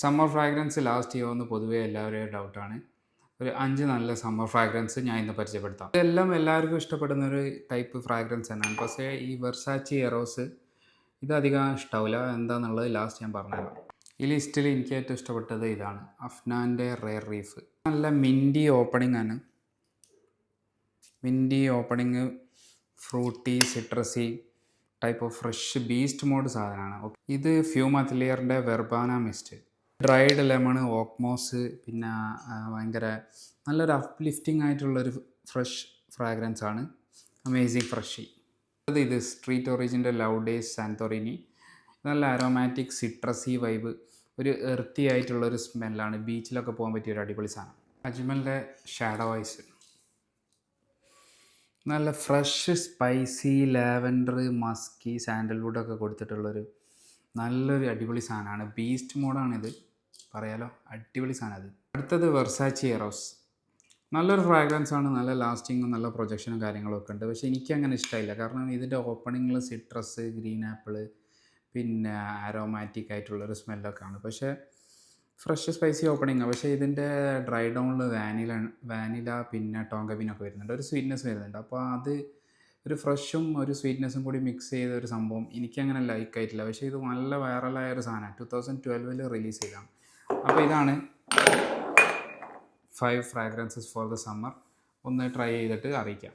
Summer fragrance last ചെയ്യുമെന്ന് പൊതുവേ എല്ലാവരുടെയും ഡൗട്ടാണ്. ഒരു 5 നല്ല സമ്മർ ഫ്രാഗ്രൻസ് ഞാൻ ഇന്ന് പരിചയപ്പെടുത്താം. ഇതെല്ലാം എല്ലാവർക്കും ഇഷ്ടപ്പെടുന്ന ഒരു ടൈപ്പ് ഫ്രാഗ്രൻസ് തന്നെയാണ്. പക്ഷേ ഈ വെർസാച്ചി എറോസ് ഇതധികം ഇഷ്ടാവില്ല. എന്താണെന്നുള്ളത് ലാസ്റ്റ് ഞാൻ പറഞ്ഞുതരാം. ഈ ലിസ്റ്റിൽ എനിക്ക് ഏറ്റവും ഇഷ്ടപ്പെട്ടത് ഇതാണ്, അഫ്നാൻ്റെ റെയർ റീഫ്. നല്ല മിൻറ്റി ഓപ്പണിംഗ് ആണ്. Minty opening, fruity, citrusy type of fresh beast mode സാധനമാണ്. ഇത് ഫ്യൂം അത്ലിയറിൻ്റെ verbena mist, dried lemon, oakmoss, പിന്നെ ഭയങ്കര നല്ലൊരു അപ്ലിഫ്റ്റിംഗ് ആയിട്ടുള്ളൊരു ഫ്രഷ് ഫ്രാഗ്രൻസ് ആണ്. Amazing freshy. ഇത് സ്ട്രീറ്റ് ഒറിജിൻ്റെ ലവ് ഡേയ്സ് സാന്തോറിനി. നല്ല അരോമാറ്റിക് സിട്രസി വൈബ്, ഒരു എർത്തി ആയിട്ടുള്ളൊരു സ്മെല്ലാണ്. ബീച്ചിലൊക്കെ പോകാൻ പറ്റിയ ഒരു അടിപൊളി സാധനം. അജ്മലിൻ്റെ ഷാഡോ ഐസ്, നല്ല ഫ്രഷ് സ്പൈസി ലാവൻഡർ, മസ്കി, സാൻഡൽവുഡൊക്കെ കൊടുത്തിട്ടുള്ളൊരു നല്ലൊരു അടിപൊളി സാധനമാണ്. ബീസ്റ്റ് മോഡാണിത്, പറയാലോ, അടിപൊളി സാധനം അത്. അടുത്തത് വെർസാച്ചി എറോസ്. നല്ലൊരു ഫ്രാഗ്രൻസ് ആണ്. നല്ല ലാസ്റ്റിങ്ങും നല്ല പ്രൊജക്ഷനും കാര്യങ്ങളൊക്കെ ഉണ്ട്. പക്ഷേ എനിക്കങ്ങനെ ഇഷ്ടമായില്ല. കാരണം ഇതിൻ്റെ ഓപ്പണിങ്ങിൽ സിട്രസ്, ഗ്രീൻ ആപ്പിൾ, പിന്നെ ആരോമാറ്റിക് ആയിട്ടുള്ളൊരു സ്മെല്ലൊക്കെയാണ്. പക്ഷേ ഫ്രഷ് സ്പൈസി ഓപ്പണിങ്ങാണ്. പക്ഷേ ഇതിൻ്റെ ഡ്രൈ ഡൗണിൽ വാനില പിന്നെ ടോങ്കബിനൊക്കെ വരുന്നുണ്ട്. ഒരു സ്വീറ്റ്നെസ് വരുന്നുണ്ട്. അപ്പോൾ അത് ഒരു ഫ്രഷും ഒരു സ്വീറ്റ്നെസ്സും കൂടി മിക്സ് ചെയ്ത ഒരു സംഭവം എനിക്കങ്ങനെ ലൈക്കായിട്ടില്ല. പക്ഷേ ഇത് നല്ല വൈറലായ ഒരു സാധനമാണ്. 2012 റിലീസ് ചെയ്തതാണ്. അപ്പോൾ ഇതാണ് 5 ഫ്രാഗ്രൻസസ് ഫോർ ദ സമ്മർ. ഒന്ന് ട്രൈ ചെയ്തിട്ട് അറിയിക്കാം.